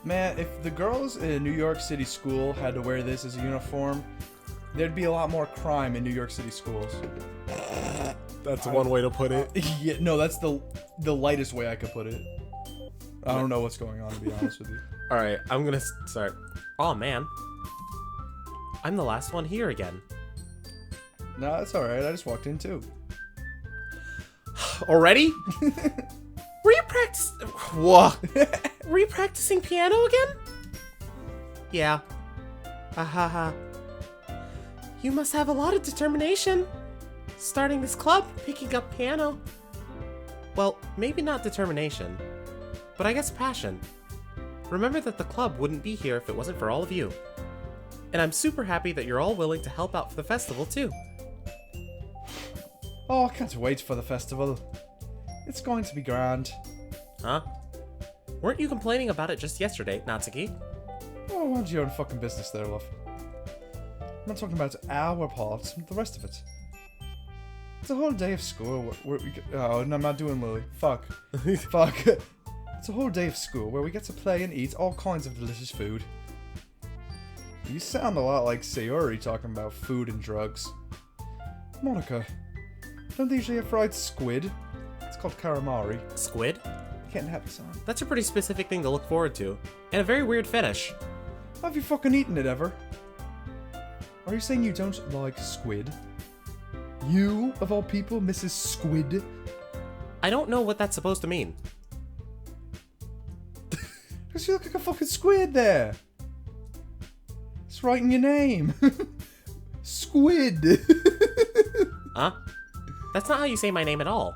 Man, if the girls in New York City school had to wear this as a uniform, there'd be a lot more crime in New York City schools. That's one way to put it. Yeah, no, that's the lightest way I could put it. I don't know what's going on, to be honest with you. All right, I'm gonna start. Oh man, I'm the last one here again. No, that's all right. I just walked in too. Already? Were you Were you practicing piano again? Yeah. Ha. You must have a lot of determination. Starting this club, picking up piano. Well, maybe not determination, but I guess passion. Remember that the club wouldn't be here if it wasn't for all of you. And I'm super happy that you're all willing to help out for the festival too. Oh, I can't wait for the festival. It's going to be grand. Huh? Weren't you complaining about it just yesterday, Natsuki? Oh, mind your own fucking business there, love. I'm not talking about our part, the rest of it. It's a whole day of school where we get... Oh, no, I'm not doing Lily. Fuck. Fuck. It's a whole day of school where we get to play and eat all kinds of delicious food. You sound a lot like Sayori talking about food and drugs. Monica, don't they usually have fried squid? It's called calamari. Squid? You can't have this on. That's a pretty specific thing to look forward to, and a very weird fetish. Have you fucking eaten it ever? Are you saying you don't like squid? You, of all people, Mrs. Squid? I don't know what that's supposed to mean. Because you look like a fucking squid there. It's right in your name. Squid. Huh? That's not how you say my name at all.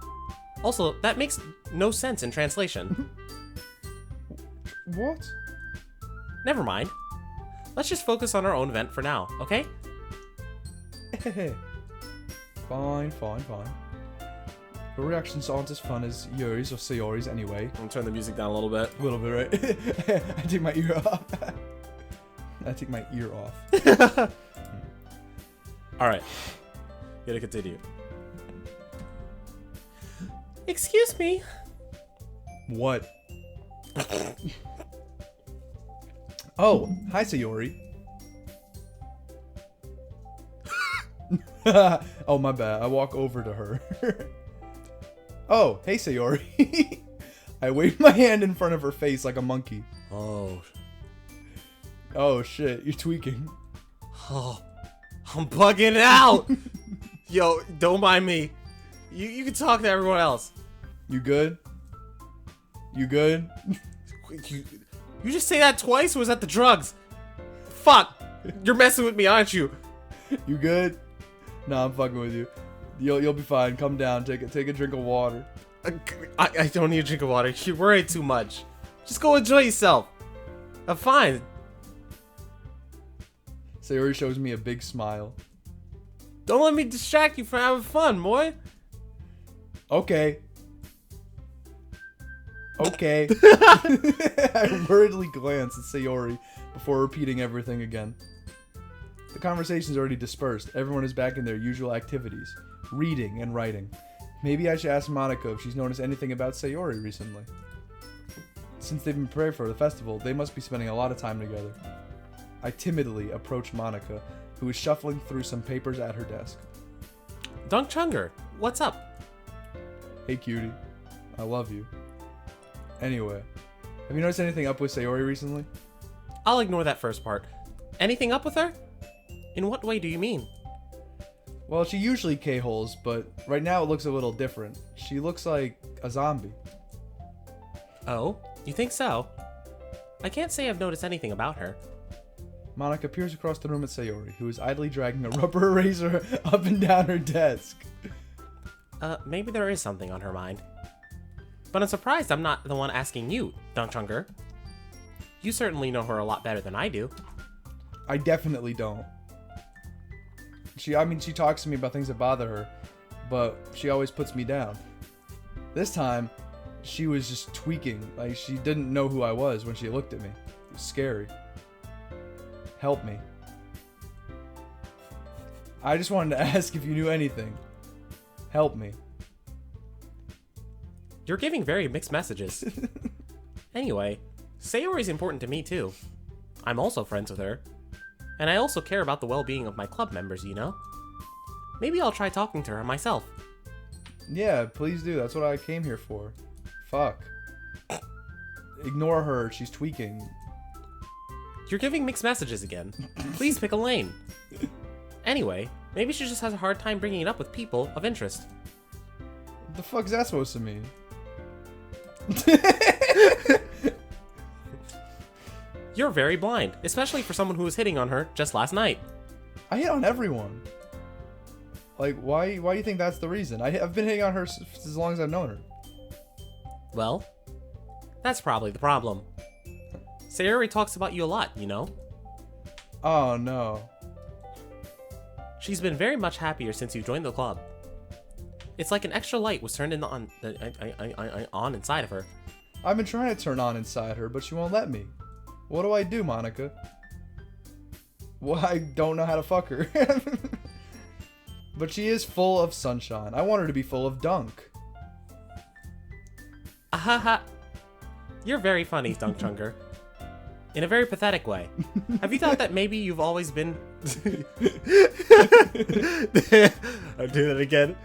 Also, that makes no sense in translation. What? Never mind. Let's just focus on our own event for now, okay? Fine. Your reactions aren't as fun as yours or Sayori's anyway. I'm gonna turn the music down a little bit. A little bit, right? I take my ear off. Alright. Gotta continue. Excuse me. What? Oh, hi Sayori. Oh, my bad. I walk over to her. Oh, hey Sayori. I wave my hand in front of her face like a monkey. Oh Shit, you're tweaking. Oh, I'm bugging out. Yo, don't mind me. You can talk to everyone else. You good? You good? You just say that twice, or was that the drugs? Fuck! You're messing with me, aren't you? You good? Nah, I'm fucking with you. You'll be fine. Come down. Take a drink of water. I don't need a drink of water. You worry too much. Just go enjoy yourself. I'm fine. Sayori shows me a big smile. Don't let me distract you from having fun, boy. Okay. I worriedly glance at Sayori before repeating everything again. The conversation's already dispersed. Everyone is back in their usual activities. Reading and writing. Maybe I should ask Monica if she's noticed anything about Sayori recently. Since they've been preparing for the festival, they must be spending a lot of time together. I timidly approach Monica, who is shuffling through some papers at her desk. Dunk Chunger, what's up? Hey cutie, I love you. Anyway, have you noticed anything up with Sayori recently? I'll ignore that first part. Anything up with her? In what way do you mean? Well, she usually K-holes, but right now it looks a little different. She looks like a zombie. Oh, you think so? I can't say I've noticed anything about her. Monica peers across the room at Sayori, who is idly dragging a rubber eraser up and down her desk. Maybe there is something on her mind. But I'm surprised I'm not the one asking you, Dunk Chunger. You certainly know her a lot better than I do. I definitely don't. She talks to me about things that bother her, but she always puts me down. This time, she was just tweaking, like she didn't know who I was when she looked at me. It was scary. Help me. I just wanted to ask if you knew anything. Help me. You're giving very mixed messages. Anyway, Sayori's important to me too. I'm also friends with her. And I also care about the well-being of my club members, you know? Maybe I'll try talking to her myself. Yeah, please do. That's what I came here for. Fuck. Ignore her. She's tweaking. You're giving mixed messages again. Please pick a lane. Anyway, maybe she just has a hard time bringing it up with people of interest. What the fuck is that supposed to mean? You're very blind, especially for someone who was hitting on her just last night. I hit on everyone. Like, why do you think that's the reason? I've been hitting on her as long as I've known her. Well, that's probably the problem. Sayori talks about you a lot, you know? Oh, no. She's been very much happier since you joined the club. It's like an extra light was turned on inside of her. I've been trying to turn on inside her, but she won't let me. What do I do, Monica? Well, I don't know how to fuck her. But she is full of sunshine. I want her to be full of dunk. Ahaha. You're very funny, Dunk Chunker. In a very pathetic way. Have you thought that maybe you've always been... I'll do that again.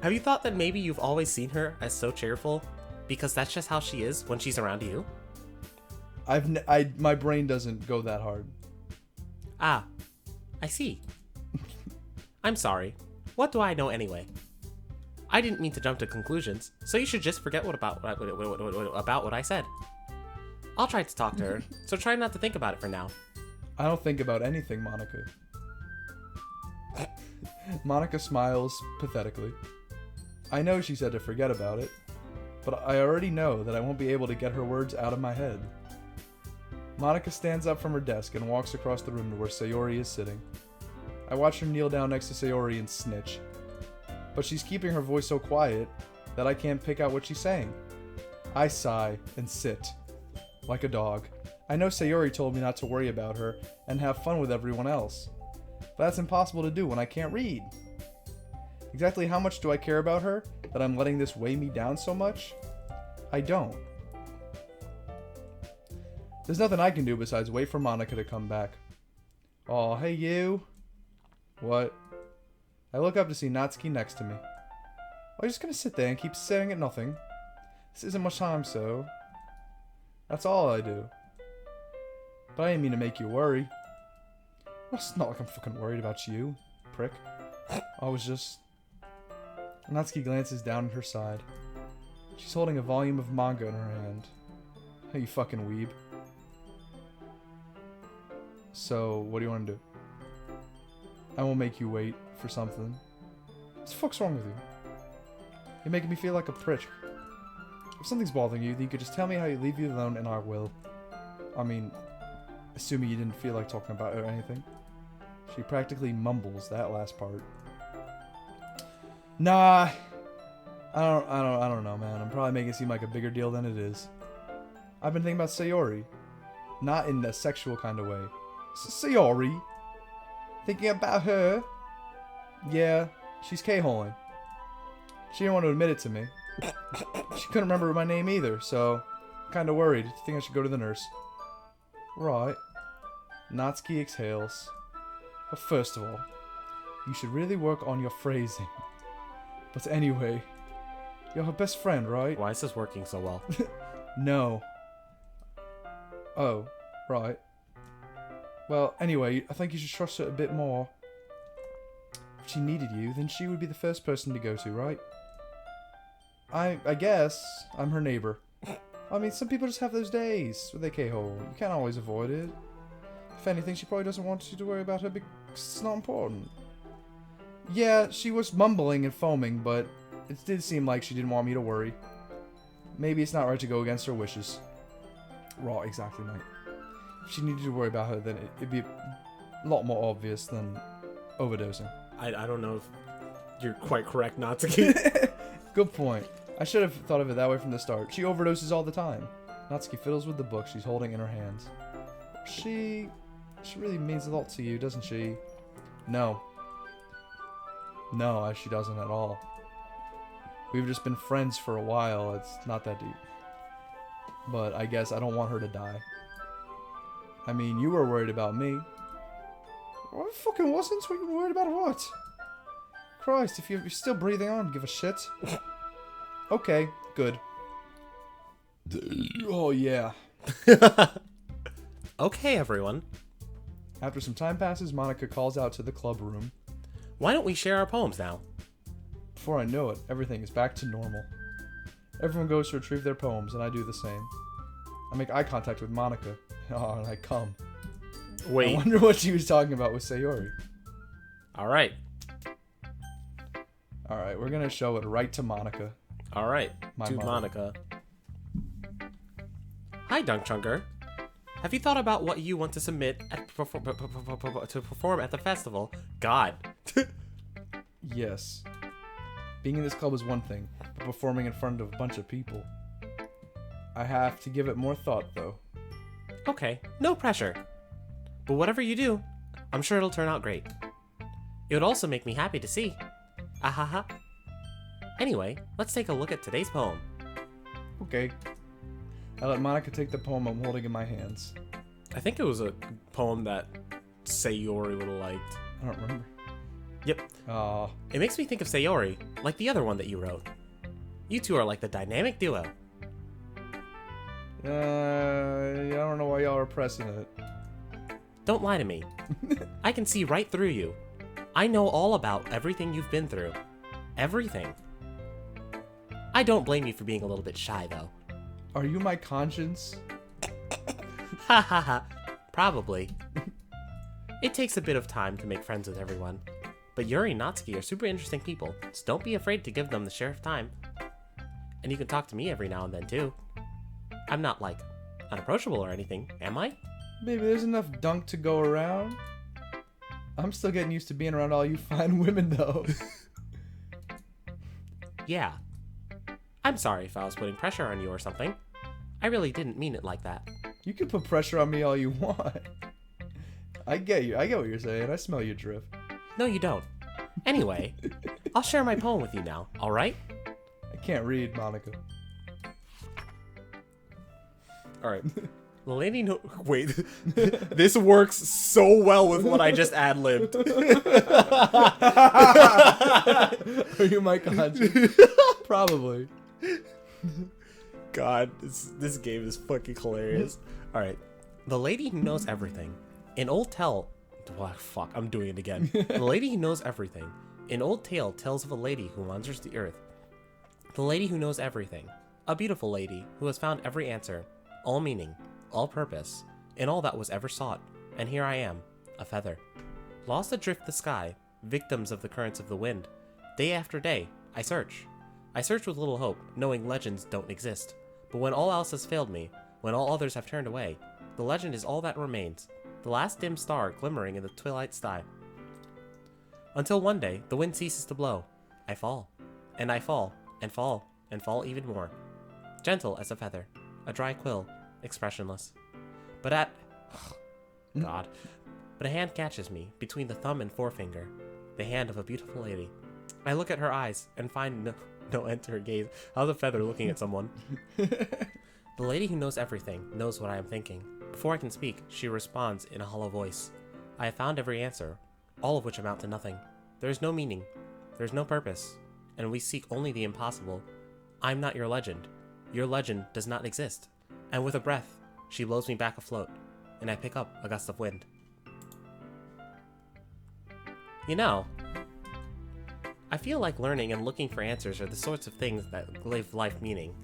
Have you thought that maybe you've always seen her as so cheerful? Because that's just how she is when she's around you? My brain doesn't go that hard. Ah, I see. I'm sorry. What do I know anyway? I didn't mean to jump to conclusions, so you should just forget about what I said. I'll try to talk to her, so try not to think about it for now. I don't think about anything, Monica. Monica smiles pathetically. I know she said to forget about it, but I already know that I won't be able to get her words out of my head. Monica stands up from her desk and walks across the room to where Sayori is sitting. I watch her kneel down next to Sayori and snitch. But she's keeping her voice so quiet that I can't pick out what she's saying. I sigh and sit, like a dog. I know Sayori told me not to worry about her and have fun with everyone else. But that's impossible to do when I can't read. Exactly how much do I care about her that I'm letting this weigh me down so much? I don't. There's nothing I can do besides wait for Monica to come back. Aw, hey you. What? I look up to see Natsuki next to me. I'm just gonna sit there and keep staring at nothing. This isn't much time, so... That's all I do. But I didn't mean to make you worry. Well, it's not like I'm fucking worried about you, prick. I was just... Natsuki glances down at her side. She's holding a volume of manga in her hand. Hey, you fucking weeb. So, what do you want to do? I won't make you wait for something. What the fuck's wrong with you? You're making me feel like a prick. If something's bothering you, then you could just tell me how you leave you alone and I will. I mean, assuming you didn't feel like talking about it or anything. She practically mumbles that last part. Nah. I don't know, man. I'm probably making it seem like a bigger deal than it is. I've been thinking about Sayori. Not in a sexual kind of way. Sayori? Thinking about her? Yeah, she's K-holing. She didn't want to admit it to me. She couldn't remember my name either, so... Kinda worried. Think I should go to the nurse. Right. Natsuki exhales. But first of all, you should really work on your phrasing. But anyway, you're her best friend, right? Why is this working so well? No. Oh, right. Well, anyway, I think you should trust her a bit more. If she needed you, then she would be the first person to go to, right? I guess I'm her neighbor. I mean, some people just have those days with their K-hole. You can't always avoid it. If anything, she probably doesn't want you to worry about her because it's not important. Yeah, she was mumbling and foaming, but it did seem like she didn't want me to worry. Maybe it's not right to go against her wishes. Right, exactly, mate. If she needed to worry about her, then it'd be a lot more obvious than overdosing. I don't know if you're quite correct, Natsuki. Good point. I should have thought of it that way from the start. She overdoses all the time. Natsuki fiddles with the book she's holding in her hands. She really means a lot to you, doesn't she? No. No, she doesn't at all. We've just been friends for a while. It's not that deep. but I guess I don't want her to die. I mean, you were worried about me. I fucking wasn't. What you worried about what? Christ, if you're still breathing, I don't give a shit. Okay, good. Oh, yeah. Okay, everyone. After some time passes, Monica calls out to the club room. Why don't we share our poems now? Before I know it, everything is back to normal. Everyone goes to retrieve their poems, and I do the same. I make eye contact with Monica. Oh, and I come. Wait. I wonder what she was talking about with Sayori. Alright. Alright, we're gonna show it right to Monica. Alright. My To mother. Monica. Hi, Dunk Chunker. Have you thought about what you want to submit to perform at the festival? God. Yes. Being in this club is one thing, but performing in front of a bunch of people. I have to give it more thought, though. Okay, no pressure. But whatever you do, I'm sure it'll turn out great. It would also make me happy to see. Ahaha. Anyway, let's take a look at today's poem. Okay. I let Monica take the poem I'm holding in my hands. I think it was a poem that Sayori would have liked. I don't remember. Yep. Aw. It makes me think of Sayori, like the other one that you wrote. You two are like the dynamic duo. I don't know why y'all are pressing it. Don't lie to me. I can see right through you. I know all about everything you've been through. Everything. I don't blame you for being a little bit shy, though. Are you my conscience? Ha ha ha. Probably. It takes a bit of time to make friends with everyone. But Yuri and Natsuki are super interesting people, so don't be afraid to give them the share of time. And you can talk to me every now and then, too. I'm not, like, unapproachable or anything, am I? Baby, there's enough dunk to go around. I'm still getting used to being around all you fine women, though. Yeah. I'm sorry if I was putting pressure on you or something. I really didn't mean it like that. You can put pressure on me all you want. I get you. I get what you're saying. I smell your drift. No, you don't. Anyway, I'll share my poem with you now, alright? I can't read, Monica. Alright. The lady wait. This works so well with what I just ad-libbed. Are you my conscience? Probably. God, this game is fucking hilarious. Alright. The lady who knows everything. An old tale... Well, fuck, I'm doing it again. The lady who knows everything. An old tale tells of a lady who wanders the earth. The lady who knows everything. A beautiful lady who has found every answer, all meaning, all purpose, in all that was ever sought. And here I am, a feather. Lost adrift the sky, victims of the currents of the wind. Day after day, I search. I search with little hope, knowing legends don't exist. But when all else has failed me, when all others have turned away, the legend is all that remains, the last dim star glimmering in the twilight sky. Until one day, the wind ceases to blow. I fall, and I fall, and fall, and fall even more. Gentle as a feather, a dry quill, expressionless. But a hand catches me between the thumb and forefinger, the hand of a beautiful lady. I look at her eyes and find no end to her gaze. How's a feather looking at someone? The lady who knows everything knows what I am thinking. Before I can speak, she responds in a hollow voice. I have found every answer, all of which amount to nothing. There is no meaning, there is no purpose, and we seek only the impossible. I'm not your legend. Your legend does not exist. And with a breath, she blows me back afloat, and I pick up a gust of wind. You know, I feel like learning and looking for answers are the sorts of things that give life meaning.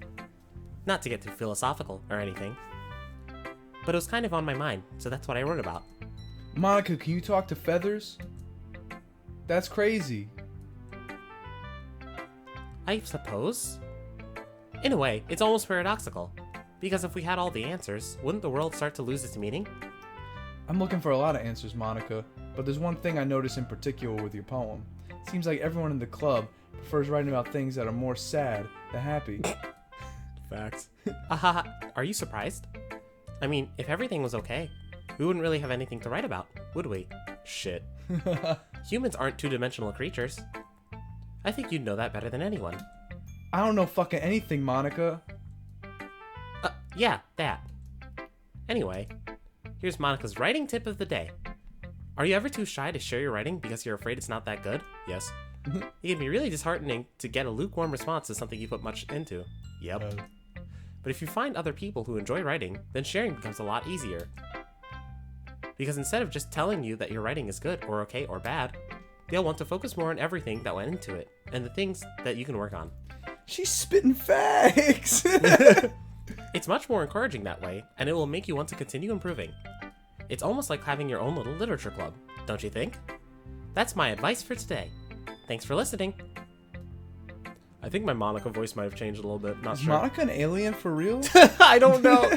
Not to get too philosophical or anything, but it was kind of on my mind, so that's what I wrote about. Monica, can you talk to feathers? That's crazy. I suppose. In a way, it's almost paradoxical. Because if we had all the answers, wouldn't the world start to lose its meaning? I'm looking for a lot of answers, Monica, but there's one thing I notice in particular with your poem. It seems like everyone in the club prefers writing about things that are more sad than happy. Facts. Ahaha, are you surprised? I mean, if everything was okay, we wouldn't really have anything to write about, would we? Shit. Humans aren't two-dimensional creatures. I think you'd know that better than anyone. I don't know fucking anything, Monica. Yeah, that. Anyway, here's Monica's writing tip of the day. Are you ever too shy to share your writing because you're afraid it's not that good? Yes. It can be really disheartening to get a lukewarm response to something you put much into. Yep. But if you find other people who enjoy writing, then sharing becomes a lot easier. Because instead of just telling you that your writing is good or okay or bad, they'll want to focus more on everything that went into it and the things that you can work on. She's spitting facts! It's much more encouraging that way, and it will make you want to continue improving. It's almost like having your own little literature club, don't you think? That's my advice for today. Thanks for listening. I think my Monica voice might have changed a little bit. Not Is sure. Monica an alien for real? I don't know.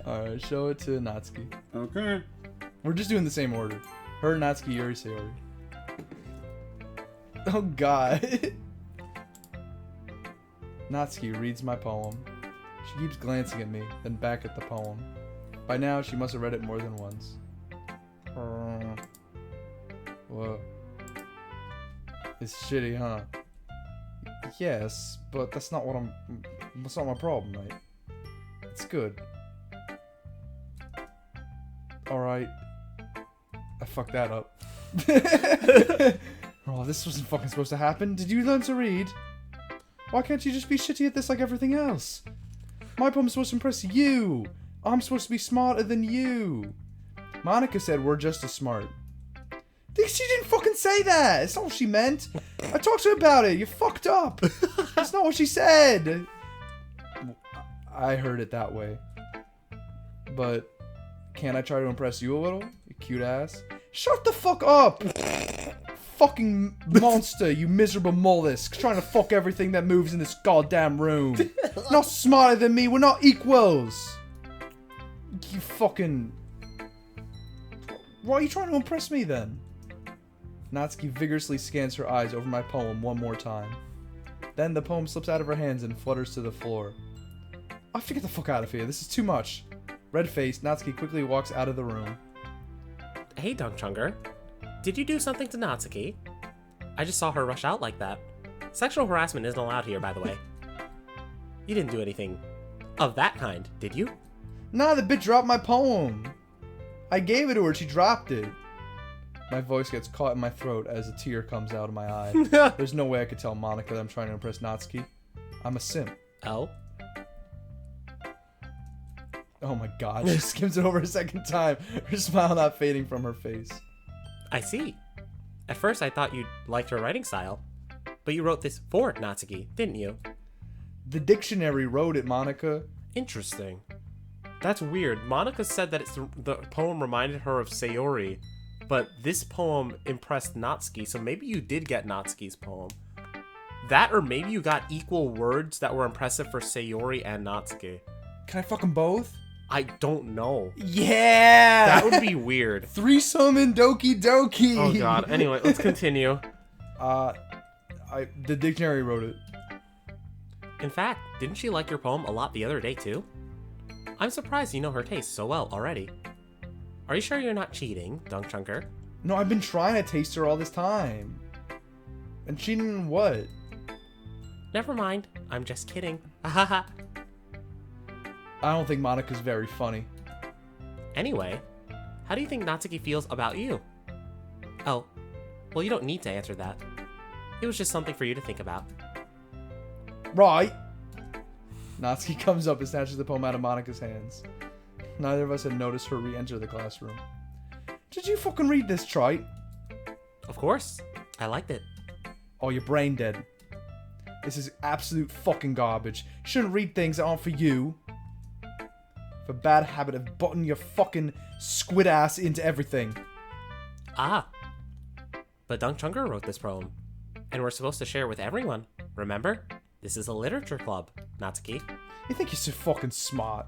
Alright, show it to Natsuki. Okay. We're just doing the same order. Her, Natsuki, Yuri, Sayori. Oh god. Natsuki reads my poem. She keeps glancing at me, then back at the poem. By now, she must have read it more than once. Whoa. It's shitty, huh? Yes, but that's not my problem, mate. It's good. Alright. I fucked that up. Oh, this wasn't fucking supposed to happen. Did you learn to read? Why can't you just be shitty at this like everything else? My poem's supposed to impress you. I'm supposed to be smarter than you. Monica said we're just as smart. She didn't fucking say that. That's not what she meant. I talked to her about it. You fucked up. That's not what she said. I heard it that way. But can't I try to impress you a little? You cute ass. Shut the fuck up. Fucking monster, you miserable mollusk, trying to fuck everything that moves in this goddamn room. Not smarter than me. We're not equals. You fucking... Why are you trying to impress me then? Natsuki vigorously scans her eyes over my poem one more time. Then the poem slips out of her hands and flutters to the floor. I have to get the fuck out of here. This is too much. Red-faced, Natsuki quickly walks out of the room. Hey, Dungchunger. Did you do something to Natsuki? I just saw her rush out like that. Sexual harassment isn't allowed here, by the way. You didn't do anything of that kind, did you? Nah, the bitch dropped my poem. I gave it to her, she dropped it. My voice gets caught in my throat as a tear comes out of my eye. There's no way I could tell Monica that I'm trying to impress Natsuki. I'm a simp. Oh? Oh my god, she skims it over a second time, her smile not fading from her face. I see. At first I thought you liked her writing style. But you wrote this for Natsuki, didn't you? The dictionary wrote it, Monica. Interesting. That's weird. Monica said that the poem reminded her of Sayori, but this poem impressed Natsuki, so maybe you did get Natsuki's poem. That, or maybe you got equal words that were impressive for Sayori and Natsuki. Can I fuck them both? I don't know. Yeah! That would be weird. Threesome and Doki Doki! Oh god. Anyway, let's continue. The dictionary wrote it. In fact, didn't she like your poem a lot the other day too? I'm surprised you know her taste so well already. Are you sure you're not cheating, Dungchunker? No, I've been trying to taste her all this time. And cheating in what? Never mind. I'm just kidding. Hahaha. I don't think Monica's very funny. Anyway, how do you think Natsuki feels about you? Oh, well, you don't need to answer that. It was just something for you to think about. Right. Natsuki comes up and snatches the poem out of Monica's hands. Neither of us had noticed her re-enter the classroom. Did you fucking read this, trite? Of course. I liked it. Oh, you're brain dead. This is absolute fucking garbage. You shouldn't read things that aren't for you. Have a bad habit of butting your fucking squid ass into everything. Ah. But Dungchunker wrote this poem. And we're supposed to share it with everyone. Remember? This is a literature club, Natsuki. You think you're so fucking smart.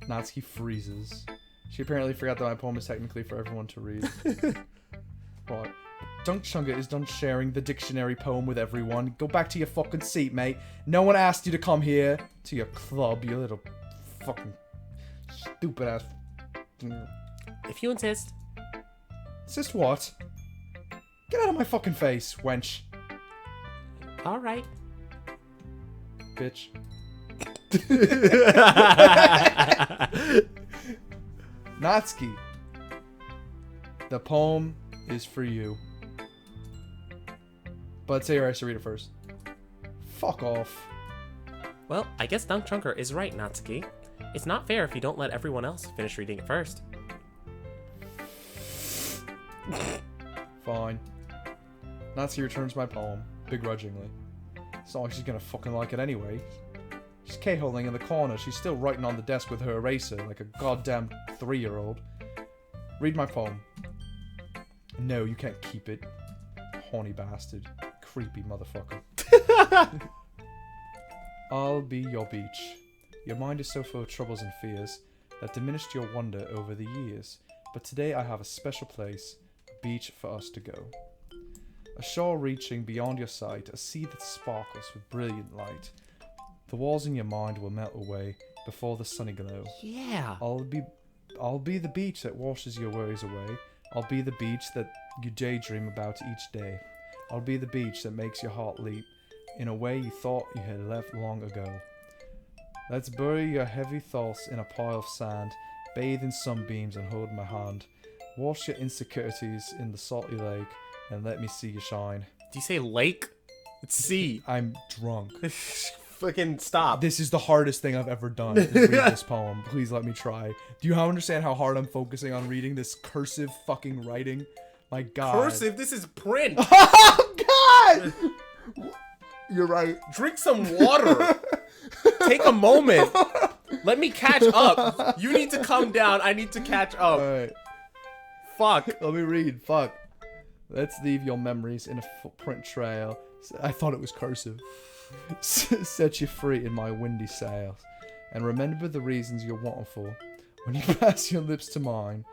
Natsuki freezes. She apparently forgot that my poem is technically for everyone to read. Right. Dungchunga is done sharing the dictionary poem with everyone. Go back to your fucking seat, mate. No one asked you to come here. To your club, you little fucking stupid ass. If you insist. Insist what? Get out of my fucking face, wench. Alright. Bitch. Natsuki, the poem is for you. But Sayori has to read it first. Fuck off. Well, I guess Dunk Trunker is right, Natsuki. It's not fair if you don't let everyone else finish reading it first. Fine. Natsuki returns my poem, begrudgingly. It's not like she's gonna fucking like it anyway. She's K-holing in the corner. She's still writing on the desk with her eraser like a goddamn 3-year-old. Read my poem. No, you can't keep it. Horny bastard. Creepy motherfucker. I'll be your beach. Your mind is so full of troubles and fears that diminished your wonder over the years. But today I have a special place, a beach for us to go. A shore reaching beyond your sight, a sea that sparkles with brilliant light. The walls in your mind will melt away before the sunny glow. Yeah. I'll be the beach that washes your worries away. I'll be the beach that you daydream about each day. I'll be the beach that makes your heart leap in a way you thought you had left long ago. Let's bury your heavy thoughts in a pile of sand, bathe in sunbeams and hold my hand. Wash your insecurities in the salty lake and let me see you shine. Do you say lake? It's sea. I'm drunk. Fucking stop. This is the hardest thing I've ever done, is read this poem. Please let me try. Do you understand how hard I'm focusing on reading this cursive fucking writing? My God. Cursive? This is print. Oh, God! You're right. Drink some water. Take a moment. Let me catch up. You need to come down. I need to catch up. Alright. Fuck. Let me read. Fuck. Let's leave your memories in a footprint trail. I thought it was cursive. Set you free in my windy sails. And remember the reasons you're wanting for. When you pass your lips to mine,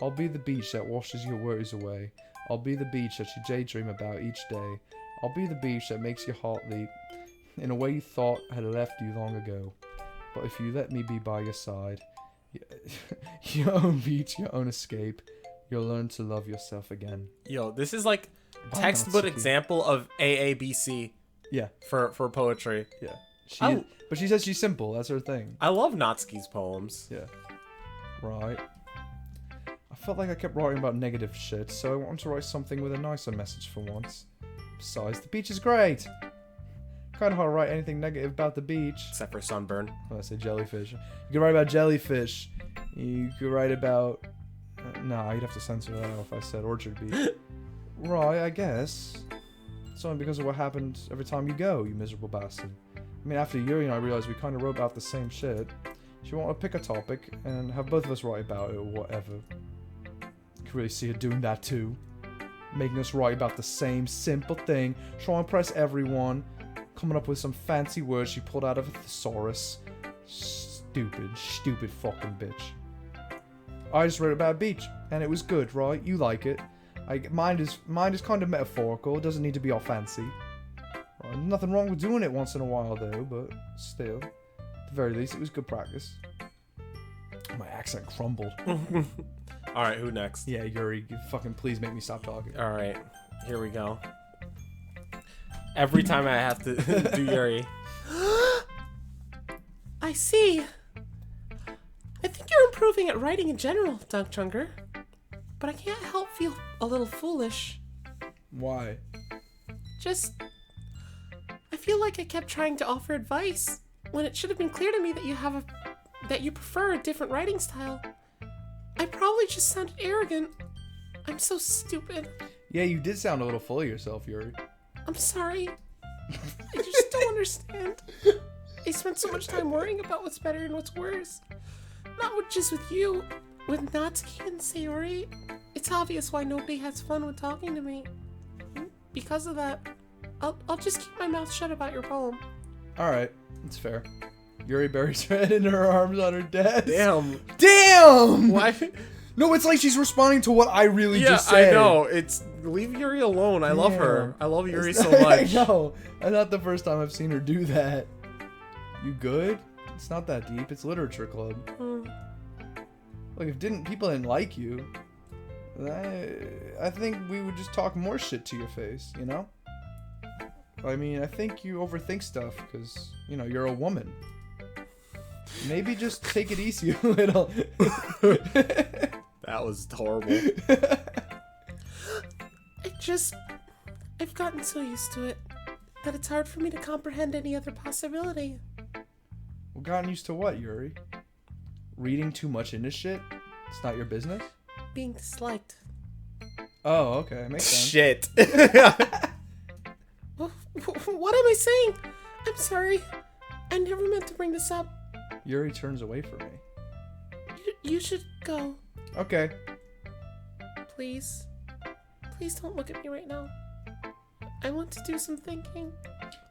I'll be the beach that washes your worries away. I'll be the beach that you daydream about each day. I'll be the beach that makes your heart leap in a way you thought had left you long ago. But if you let me be by your side, your own beach, your own escape, you'll learn to love yourself again. Yo, this is like textbook example of AABC. Yeah. For poetry. Yeah. But she says she's simple. That's her thing. I love Natsuki's poems. Yeah. Right. I felt like I kept writing about negative shit, so I wanted to write something with a nicer message for once. Besides, the beach is great. Kind of hard to write anything negative about the beach. Except for sunburn. Oh, I say jellyfish. You could write about jellyfish. You could write about... nah, you'd have to censor that if I said orchard beach. Right, I guess. It's only because of what happened every time you go, you miserable bastard. I mean, after Yuri and I realized we kind of wrote about the same shit. She wanted to pick a topic and have both of us write about it or whatever. You can really see her doing that too. Making us write about the same simple thing, trying to impress everyone, coming up with some fancy words she pulled out of a thesaurus. Stupid fucking bitch. I just wrote about a beach, and it was good, right? You like it. Mine is kind of metaphorical. It doesn't need to be all fancy. Right, nothing wrong with doing it once in a while, though. But still, at the very least, it was good practice. My accent crumbled. All right, who next? Yeah, Yuri, fucking please make me stop talking. All right, here we go. Every time I have to do Yuri. I see. I think you're improving at writing in general, Dunk Trunker. But I can't help feel a little foolish. Why? I feel like I kept trying to offer advice when it should have been clear to me that you prefer a different writing style. I probably just sounded arrogant. I'm so stupid. Yeah, you did sound a little full of yourself, Yuri. I'm sorry. I just don't understand. I spent so much time worrying about what's better and what's worse. Not just with you. With Natsuki and Sayori, it's obvious why nobody has fun with talking to me. Because of that, I'll just keep my mouth shut about your poem. Alright, that's fair. Yuri buries her head in her arms on her desk. Damn. Damn! Why? No, it's like she's responding to what I really just said. I know. It's leave Yuri alone. I love her. I love Yuri so much. I know. That's not the first time I've seen her do that. You good? It's not that deep. It's literature club. Like, if people didn't like you, I think we would just talk more shit to your face, you know? I mean, I think you overthink stuff because, you know, you're a woman. Maybe just take it easy a little. That was horrible. I've gotten so used to it that it's hard for me to comprehend any other possibility. Well, gotten used to what, Yuri? Reading too much into shit? It's not your business? Being disliked. Oh, okay. Makes sense. Shit. What am I saying? I'm sorry. I never meant to bring this up. Yuri turns away from me. You should go. Okay. Please. Please don't look at me right now. I want to do some thinking.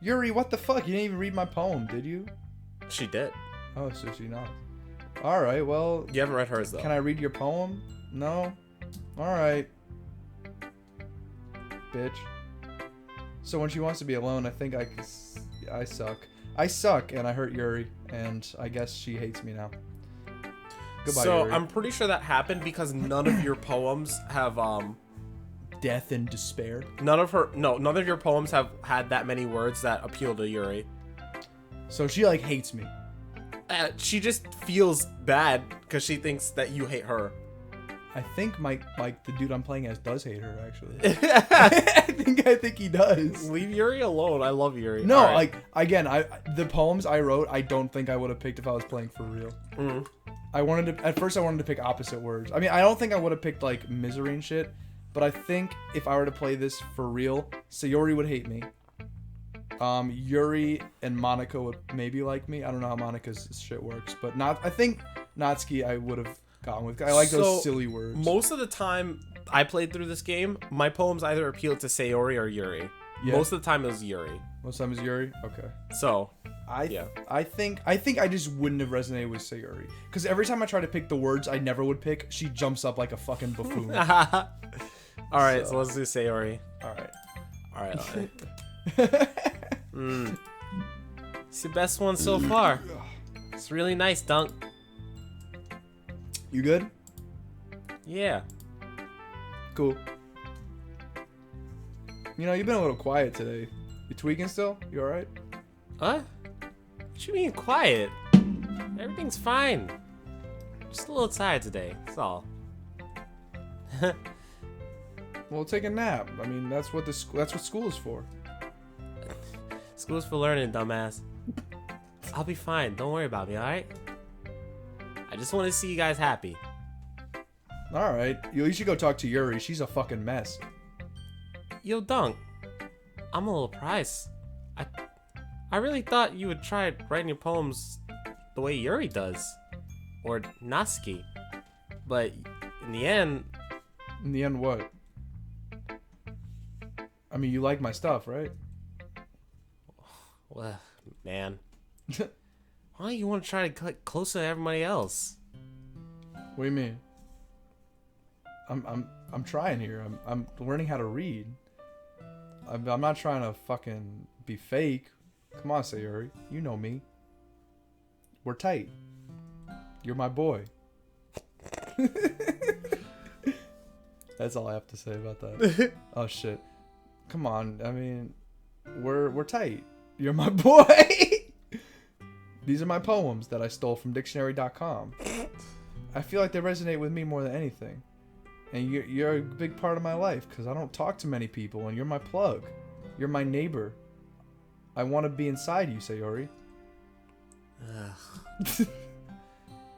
Yuri, what the fuck? You didn't even read my poem, did you? She did. Oh, so she not. Alright, well... You haven't read hers, though. Can I read your poem? No? Alright. Bitch. So when she wants to be alone, I think I suck. I suck, and I hurt Yuri, and I guess she hates me now. Goodbye, so, Yuri. I'm pretty sure that happened because none of your poems have, Death and despair. none of your poems have had that many words that appeal to Yuri. So she, like, hates me. She just feels bad because she thinks that you hate her. I think the dude I'm playing as does hate her, actually. I think he does. Leave Yuri alone. I love Yuri. No, All right. like, again, the poems I wrote, I don't think I would have picked if I was playing for real. At first I wanted to pick opposite words. I mean, I don't think I would have picked, like, misery and shit, but I think if I were to play this for real, Sayori would hate me. Yuri and Monica would maybe like me. I don't know how Monica's shit works, but I think Natsuki I would have gone with. I like those silly words. Most of the time I played through this game, my poems either appealed to Sayori or Yuri. Yeah. Most of the time it was Yuri. Most of the time it's Yuri? Okay. So, I think I just wouldn't have resonated with Sayori. Because every time I try to pick the words I never would pick, she jumps up like a fucking buffoon. Alright, so let's do Sayori. Alright. It's the best one so far. It's really nice, Dunk. You good? Yeah. Cool. You know, you've been a little quiet today. You tweaking still? You alright? What? What you mean quiet? Everything's fine. Just a little tired today, that's all. Well, take a nap. I mean, that's what school is for. School's for learning, dumbass. I'll be fine. Don't worry about me, alright? I just want to see you guys happy. Alright. You should go talk to Yuri. She's a fucking mess. Yo, Dunk. I'm a little surprised. I really thought you would try writing your poems the way Yuri does. Or Natsuki. But in the end... In the end, what? I mean, you like my stuff, right? Well, man. Why do you want to try to get closer to everybody else? What do you mean? I'm trying here. I'm learning how to read. I'm not trying to fucking be fake. Come on, Sayori. You know me. We're tight. You're my boy. That's all I have to say about that. Oh shit. Come on. I mean, we're tight. You're my boy. These are my poems that I stole from dictionary.com. I feel like they resonate with me more than anything. And you're a big part of my life because I don't talk to many people and you're my plug. You're my neighbor. I want to be inside you, Sayori.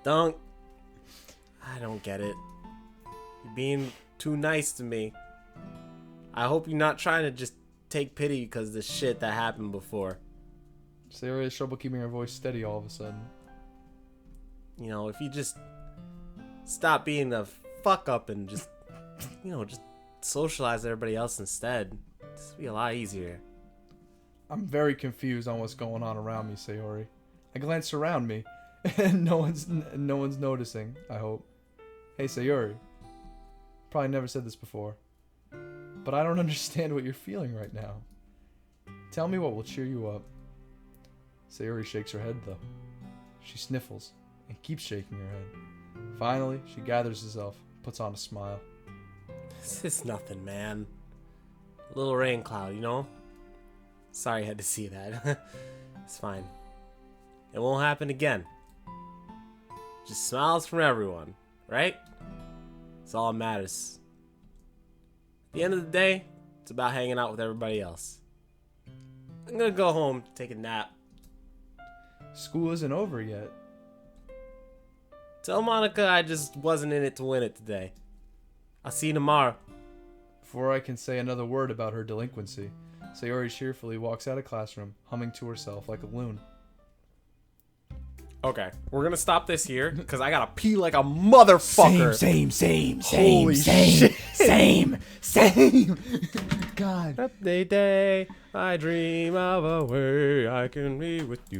Don't. I don't get it. You're being too nice to me. I hope you're not trying to just take pity because of the shit that happened before. Sayori has trouble keeping her voice steady all of a sudden. You know, if you just stop being a fuck up and just, you know, just socialize with everybody else instead, this would be a lot easier. I'm very confused on what's going on around me, Sayori. I glance around me, and no one's noticing, I hope. Hey, Sayori. Probably never said this before, but I don't understand what you're feeling right now. Tell me what will cheer you up. Sayori shakes her head, though. She sniffles and keeps shaking her head. Finally, she gathers herself, puts on a smile. This is nothing, man. A little rain cloud, you know? Sorry I had to see that. It's fine. It won't happen again. Just smiles from everyone, right? That's all that matters. At the end of the day, it's about hanging out with everybody else. I'm gonna go home, take a nap. School isn't over yet. Tell Monica I just wasn't in it to win it today. I'll see you tomorrow. Before I can say another word about her delinquency, Sayori cheerfully walks out of classroom, humming to herself like a loon. Okay, we're gonna stop this here because I gotta pee like a motherfucker. Holy shit. Same. God. Day, I dream of a way I can be with you.